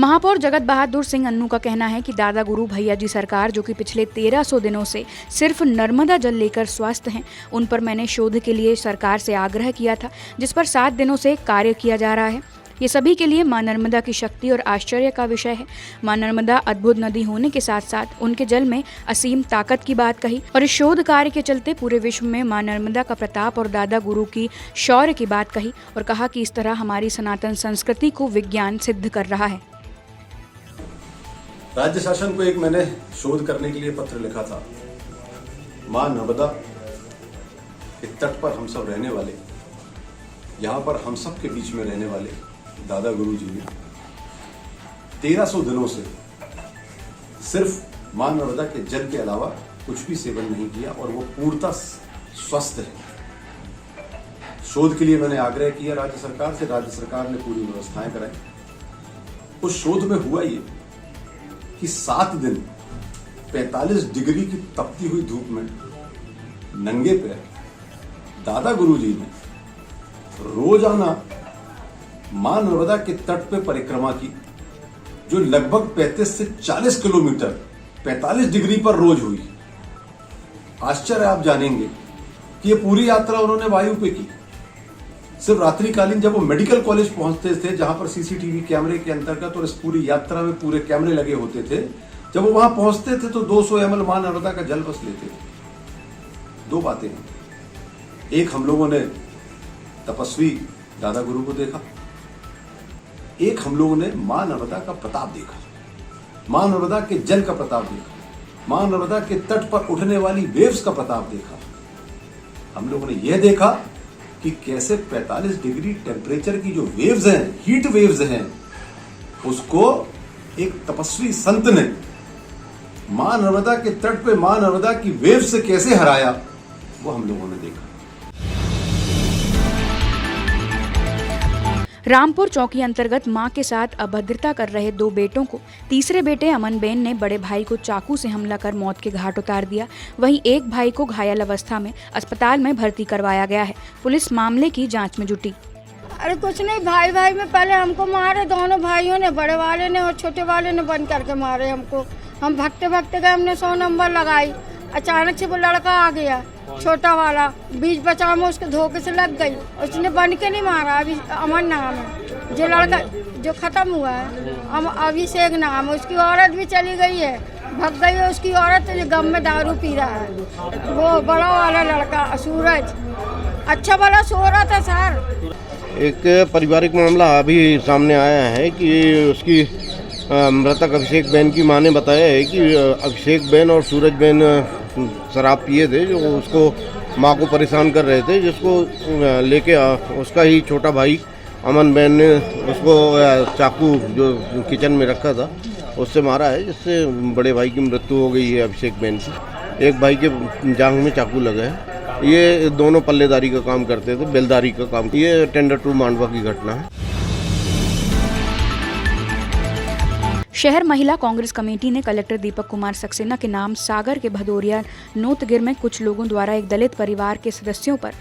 महापौर जगत बहादुर सिंह अन्नू का कहना है कि दादा गुरु भैया जी सरकार, जो कि पिछले 1300 दिनों से सिर्फ नर्मदा जल लेकर स्वस्थ हैं, उन पर मैंने शोध के लिए सरकार से आग्रह किया था, जिस पर 7 दिनों से कार्य किया जा रहा है। ये सभी के लिए मां नर्मदा की शक्ति और आश्चर्य का विषय है। मां नर्मदा अद्भुत नदी होने के साथ साथ उनके जल में असीम ताकत की बात कही और इस शोध कार्य के चलते पूरे विश्व में मां नर्मदा का प्रताप और दादा गुरु की शौर्य की बात कही और कहा कि इस तरह हमारी सनातन संस्कृति को विज्ञान सिद्ध कर रहा है। राज्य शासन को एक मैंने शोध करने के लिए पत्र लिखा था। मां नर्मदा के तट पर हम सब रहने वाले, यहाँ पर हम सब के बीच में रहने वाले दादा गुरु जी ने 1300 दिनों से सिर्फ मां नर्मदा के जल के अलावा कुछ भी सेवन नहीं किया और वो पूर्णतः स्वस्थ है। शोध के लिए मैंने आग्रह किया राज्य सरकार से, राज्य सरकार ने पूरी व्यवस्थाएं कराई। उस शोध में हुआ ये कि 7 दिन 45 डिग्री की तपती हुई धूप में नंगे पैर दादा गुरु जी ने रोजाना मां नर्मदा के तट पे परिक्रमा की, जो लगभग 35 से 40 किलोमीटर 45 डिग्री पर रोज हुई। आश्चर्य आप जानेंगे कि ये पूरी यात्रा उन्होंने वायु पे की। सिर्फ रात्रिकालीन जब वो मेडिकल कॉलेज पहुंचते थे, जहां पर सीसीटीवी कैमरे के अंतर्गत और इस पूरी यात्रा में पूरे कैमरे लगे होते थे, जब वो वहां पहुंचते थे तो 200 ml मां नर्मदा का जल बस लेते थे। 2 बातें हैं। एक, हम लोगों ने तपस्वी दादा गुरु को देखा। एक, हम लोगों ने मां नर्मदा का प्रताप देखा, मां नर्मदा के जल का प्रताप देखा, मां नर्मदा के तट पर उठने वाली वेव्स का प्रताप देखा। हम लोगों ने यह देखा कि कैसे 45 डिग्री टेम्परेचर की जो वेव्स हैं, हीट वेव्स हैं, उसको एक तपस्वी संत ने मां नर्मदा के तट पे मां नर्मदा की वेव्स से कैसे हराया, वो हम लोगों ने देखा। रामपुर चौकी अंतर्गत मां के साथ अभद्रता कर रहे 2 बेटों को तीसरे बेटे अमन बेन ने बड़े भाई को चाकू से हमला कर मौत के घाट उतार दिया। वहीं एक भाई को घायल अवस्था में अस्पताल में भर्ती करवाया गया है। पुलिस मामले की जांच में जुटी। अरे कुछ नहीं, भाई भाई में पहले हमको मारे, दोनों भाइयों ने, बड़े वाले ने और छोटे वाले ने बंद करके मारे हमको। हम भगते भगते गए, हमने 100 नंबर लगाई। अचानक से वो लड़का आ गया, छोटा वाला, बीच बचाव में उसके धोखे से लग गई। उसने बन के नहीं मारा। अभी अमन नाम है जो लड़का जो खत्म हुआ है, अभिषेक नाम है। उसकी औरत भी चली गई है, भग गई है उसकी औरत, जो गम में दारू पी रहा है। वो बड़ा वाला लड़का सूरज अच्छा वाला सो रहा था सर। एक पारिवारिक मामला अभी सामने आया है कि उसकी मृतक अभिषेक बेन की मां ने बताया है कि अभिषेक बेन और सूरज बेन शराब पिए थे, जो उसको मां को परेशान कर रहे थे, जिसको लेके उसका ही छोटा भाई अमन बेन ने उसको चाकू जो किचन में रखा था उससे मारा है, जिससे बड़े भाई की मृत्यु हो गई है अभिषेक बेन की। एक भाई के जांघ में चाकू लगा है। ये दोनों पल्लेदारी का काम करते थे, बेलदारी का काम। ये टेंडर 2 मांडवा की घटना है। शहर महिला कांग्रेस कमेटी ने कलेक्टर दीपक कुमार सक्सेना के नाम सागर के भदौरिया नोतगिर में कुछ लोगों द्वारा एक दलित परिवार के सदस्यों पर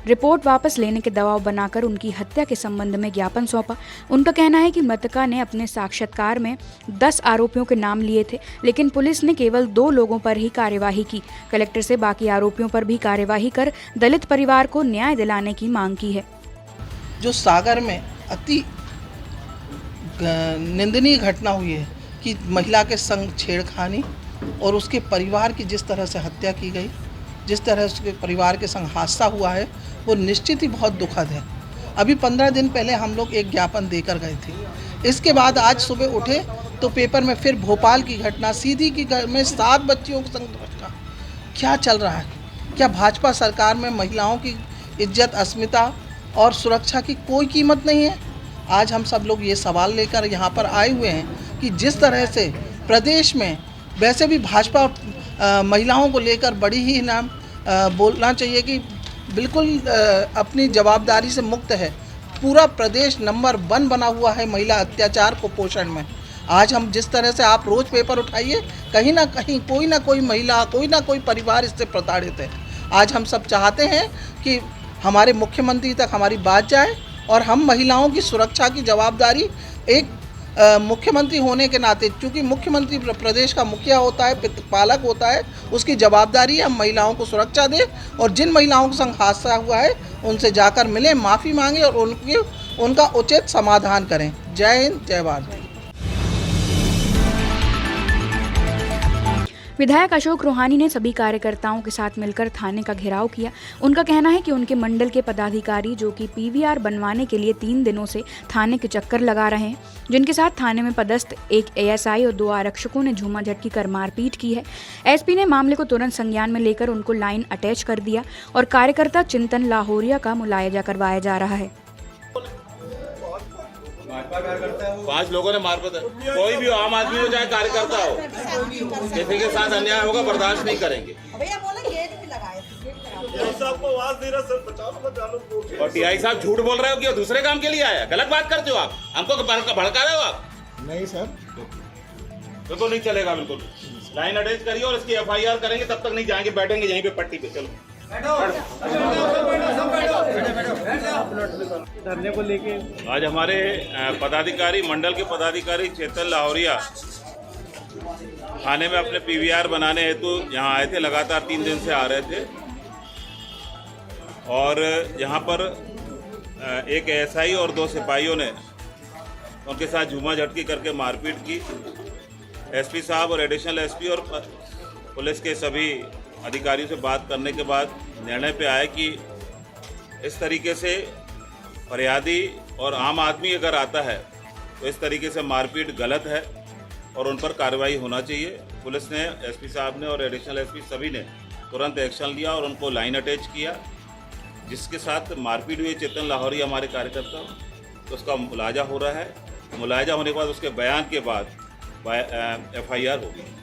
रिपोर्ट वापस लेने के दबाव बनाकर उनकी हत्या के संबंध में ज्ञापन सौंपा। उनका कहना है कि मृतका ने अपने साक्षात्कार में 10 आरोपियों के नाम लिए थे, लेकिन पुलिस ने केवल 2 लोगों पर ही कार्यवाही की। कलेक्टर से बाकी आरोपियों पर भी कार्यवाही कर दलित परिवार को न्याय दिलाने की मांग की है। जो सागर में अति निंदनीय घटना हुई है कि महिला के संग छेड़खानी और उसके परिवार की जिस तरह से हत्या की गई, जिस तरह उसके परिवार के संग हादसा हुआ है, वो निश्चित ही बहुत दुखद है। अभी 15 दिन पहले हम लोग एक ज्ञापन देकर गए थे। इसके बाद आज सुबह उठे तो पेपर में फिर भोपाल की घटना, सीधी की में 7 बच्चियों के संग घटना। क्या चल रहा है? क्या भाजपा सरकार में महिलाओं की इज्जत, अस्मिता और सुरक्षा की कोई कीमत नहीं है? आज हम सब लोग ये सवाल लेकर यहाँ पर आए हुए हैं कि जिस तरह से प्रदेश में वैसे भी भाजपा महिलाओं को लेकर बड़ी ही नाम बोलना चाहिए कि बिल्कुल अपनी जवाबदारी से मुक्त है। पूरा प्रदेश नंबर 1 बना हुआ है महिला अत्याचार कुपोषण में। आज हम जिस तरह से आप रोज़ पेपर उठाइए, कहीं ना कहीं कोई ना कोई महिला, कोई ना कोई परिवार इससे प्रताड़ित है। आज हम सब चाहते हैं कि हमारे मुख्यमंत्री तक हमारी बात जाए और हम महिलाओं की सुरक्षा की जवाबदारी एक मुख्यमंत्री होने के नाते, चूँकि मुख्यमंत्री प्रदेश का मुखिया होता है, पालक होता है, उसकी जवाबदारी है हम महिलाओं को सुरक्षा दें और जिन महिलाओं के संग हादसा हुआ है उनसे जाकर मिलें, माफ़ी मांगें और उनका उचित समाधान करें। जय हिंद, जय भारत। विधायक अशोक रोहानी ने सभी कार्यकर्ताओं के साथ मिलकर थाने का घेराव किया। उनका कहना है कि उनके मंडल के पदाधिकारी जो कि पीवीआर बनवाने के लिए 3 दिनों से थाने के चक्कर लगा रहे हैं, जिनके साथ थाने में पदस्थ एक एएसआई और 2 आरक्षकों ने झूमा झटकी कर मारपीट की है। एसपी ने मामले को तुरंत संज्ञान में लेकर उनको लाइन अटैच कर दिया और कार्यकर्ता चिंतन लाहौरिया का मुलायजा करवाया जा रहा है। 5 लोगों ने मारपीट, कोई भी आम आदमी हो चाहे कार्यकर्ता हो, किसी के साथ अन्याय होगा बर्दाश्त नहीं करेंगे। और टीआई साहब झूठ बोल रहे हो कि दूसरे काम के लिए आया, गलत बात करते हो आप, हमको भड़का रहे हो आप। नहीं सर, बिल्कुल नहीं चलेगा, बिल्कुल लाइन अटैच करिए और इसकी एफआईआर करेंगे, तब तक नहीं जाएंगे, बैठेंगे यहीं पे पट्टी पे। चलो धरने को लेके आज हमारे पदाधिकारी, मंडल के पदाधिकारी चेतन लाहौरिया थाने में अपने पीवीआर बनाने हेतु यहाँ आए थे। लगातार 3 दिन से आ रहे थे और यहाँ पर एक एएसआई और 2 सिपाहियों ने उनके साथ झूमा झटकी करके मारपीट की। एसपी साहब और एडिशनल एसपी और पुलिस के सभी अधिकारियों से बात करने के बाद निर्णय पे आया कि इस तरीके से फरियादी और आम आदमी अगर आता है तो इस तरीके से मारपीट गलत है और उन पर कार्रवाई होना चाहिए। पुलिस ने, एसपी साहब ने और एडिशनल एसपी सभी ने तुरंत एक्शन लिया और उनको लाइन अटैच किया। जिसके साथ मारपीट हुई चेतन लाहौरी हमारे कार्यकर्ता, तो उसका मुलाजा हो रहा है। मुलाजा होने के बाद उसके बयान के बाद एफआईआर होगी।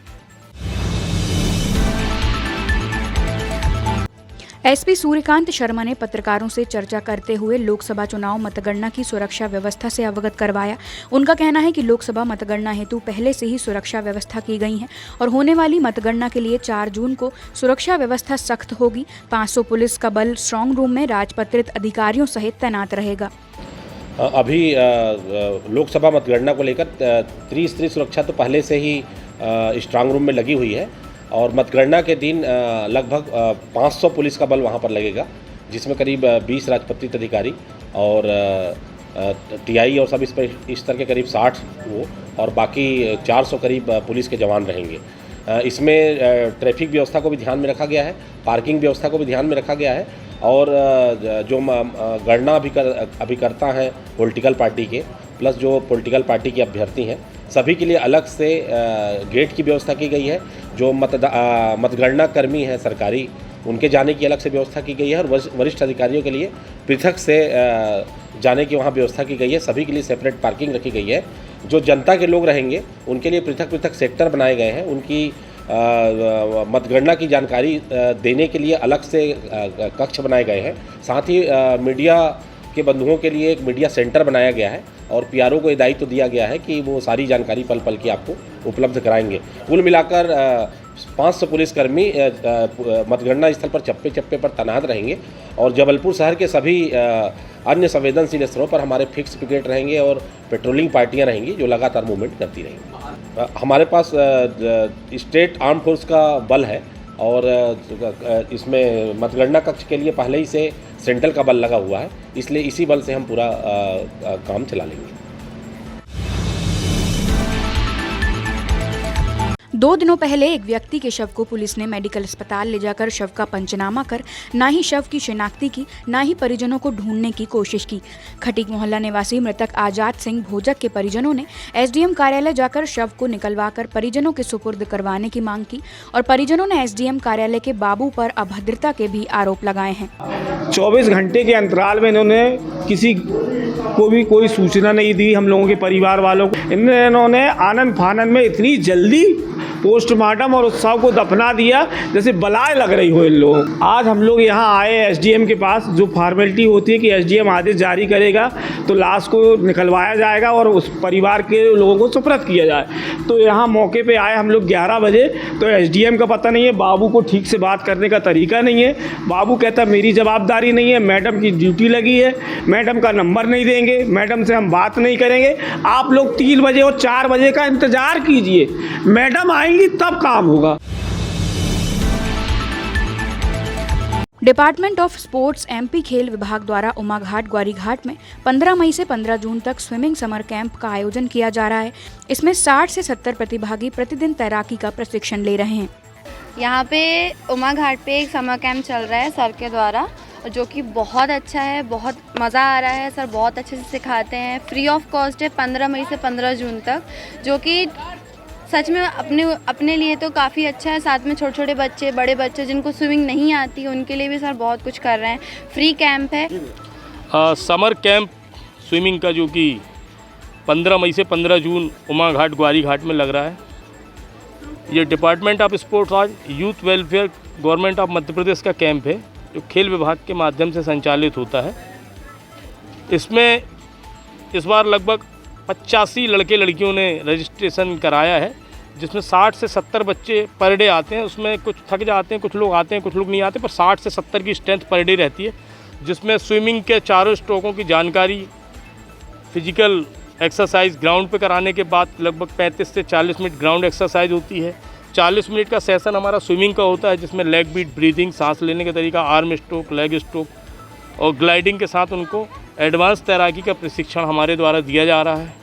एसपी सूर्यकांत शर्मा ने पत्रकारों से चर्चा करते हुए लोकसभा चुनाव मतगणना की सुरक्षा व्यवस्था से अवगत करवाया। उनका कहना है कि लोकसभा मतगणना हेतु पहले से ही सुरक्षा व्यवस्था की गई है और होने वाली मतगणना के लिए 4 जून को सुरक्षा व्यवस्था सख्त होगी। 500 पुलिस का बल स्ट्रांग रूम में राजपत्रित अधिकारियों सहित तैनात रहेगा। अभी लोकसभा मतगणना को लेकर त्रिस्तरीय सुरक्षा तो पहले से ही स्ट्रांग रूम में लगी हुई है और मतगणना के दिन लगभग 500 पुलिस का बल वहां पर लगेगा, जिसमें करीब 20 राजपत्रित अधिकारी और टीआई और सब इस स्तर के करीब 60 वो और बाकी 400 करीब पुलिस के जवान रहेंगे। इसमें ट्रैफिक व्यवस्था को भी ध्यान में रखा गया है, पार्किंग व्यवस्था को भी ध्यान में रखा गया है और जो गणना अभिकर्ता हैं पॉलिटिकल पार्टी के प्लस जो पॉलिटिकल पार्टी के अभ्यर्थी हैं, सभी के लिए अलग से गेट की व्यवस्था की गई है। जो मतगणना कर्मी हैं सरकारी, उनके जाने की अलग से व्यवस्था की गई है और वरिष्ठ अधिकारियों के लिए पृथक से जाने की वहाँ व्यवस्था की गई है। सभी के लिए सेपरेट पार्किंग रखी गई है। जो जनता के लोग रहेंगे उनके लिए पृथक पृथक सेक्टर बनाए गए हैं। उनकी मतगणना की जानकारी देने के लिए अलग से कक्ष बनाए गए हैं। साथ ही मीडिया के बंधुओं के लिए एक मीडिया सेंटर बनाया गया है और पीआरओ को ये दायित्व दिया गया है कि वो सारी जानकारी पल पल की आपको उपलब्ध कराएंगे। कुल मिलाकर 500 पुलिसकर्मी मतगणना स्थल पर चप्पे चप्पे पर तैनात रहेंगे और जबलपुर शहर के सभी अन्य संवेदनशील स्थलों पर हमारे फिक्स पिकेट रहेंगे और पेट्रोलिंग पार्टियां रहेंगी जो लगातार मूवमेंट करती रहेंगी। हमारे पास स्टेट आर्म फोर्स का बल है और इसमें मतगणना कक्ष के लिए पहले ही से सेंट्रल का बल लगा हुआ है, इसलिए इसी बल से हम पूरा काम चला लेंगे। 2 दिनों पहले एक व्यक्ति के शव को पुलिस ने मेडिकल अस्पताल ले जाकर शव का पंचनामा कर ना ही शव की शिनाख्ती की, ना ही परिजनों को ढूंढने की कोशिश की। खटीक मोहल्ला निवासी मृतक आजाद सिंह भोजक के परिजनों ने एसडीएम कार्यालय जाकर शव को निकलवाकर परिजनों के सुपुर्द करवाने की मांग की और परिजनों ने एसडीएम कार्यालय के बाबू पर अभद्रता के भी आरोप लगाए हैं। 24 घंटे के अंतराल में इन्होंने किसी को भी कोई सूचना नहीं दी हम लोगों के परिवार वालों को। इन्होंने आनंद फानंद में इतनी जल्दी पोस्टमार्टम और उत्सव को दफना दिया जैसे बलाए लग रही हो इन लोग। आज हम लोग यहाँ आए एसडीएम के पास, जो फॉर्मेलिटी होती है कि एसडीएम आदेश जारी करेगा तो लाश को निकलवाया जाएगा और उस परिवार के लोगों को सुपुर्द किया जाए। तो यहाँ मौके पे आए हम लोग 11 बजे, तो एसडीएम का पता नहीं है, बाबू को ठीक से बात करने का तरीका नहीं है। बाबू कहता मेरी जवाबदारी नहीं है, मैडम की ड्यूटी लगी है, मैडम का नंबर नहीं देंगे, मैडम से हम बात नहीं करेंगे। आप लोग 3 बजे और 4 बजे का इंतजार कीजिए, मैडम आएंगी तब काम होगा। डिपार्टमेंट ऑफ स्पोर्ट्स एमपी खेल विभाग द्वारा उमाघाट ग्वारीघाट में 15 मई से 15 जून तक स्विमिंग समर कैंप का आयोजन किया जा रहा है। इसमें 60 से 70 प्रतिभागी प्रतिदिन तैराकी का प्रशिक्षण ले रहे हैं। यहाँ पे उमाघाट पे एक समर कैंप चल रहा है सर के द्वारा, जो कि बहुत अच्छा है, बहुत मज़ा आ रहा है। सर बहुत अच्छे से सिखाते हैं, फ्री ऑफ कॉस्ट है 15 मई से 15 जून तक, जो कि सच में अपने लिए तो काफ़ी अच्छा है। साथ में छोटे छोटे बच्चे, बड़े बच्चे जिनको स्विमिंग नहीं आती उनके लिए भी सर बहुत कुछ कर रहे हैं। फ्री कैंप है। समर कैंप स्विमिंग का जो कि 15 मई से 15 जून उमाघाट ग्वारीघाट में लग रहा है। ये डिपार्टमेंट ऑफ स्पोर्ट्स आज youth welfare government of Madhya Pradesh का कैंप है, जो खेल विभाग के माध्यम से संचालित होता है। इसमें इस बार लगभग 85 लड़के लड़कियों ने रजिस्ट्रेशन कराया है, जिसमें 60 से 70 बच्चे पर डे आते हैं। उसमें कुछ थक जाते हैं, कुछ लोग आते हैं, कुछ लोग नहीं आते, पर 60 से 70 की स्ट्रेंथ पर डे रहती है, जिसमें स्विमिंग के चारों स्ट्रोकों की जानकारी, फिजिकल एक्सरसाइज ग्राउंड पे कराने के बाद लगभग 35 से 40 मिनट ग्राउंड एक्सरसाइज होती है। 40 मिनट का सेशन हमारा स्विमिंग का होता है, जिसमें लेग बीट, ब्रीदिंग, सांस लेने का तरीका, आर्म स्ट्रोक, लेग स्ट्रोक और ग्लाइडिंग के साथ उनको एडवांस तैराकी का प्रशिक्षण हमारे द्वारा दिया जा रहा है।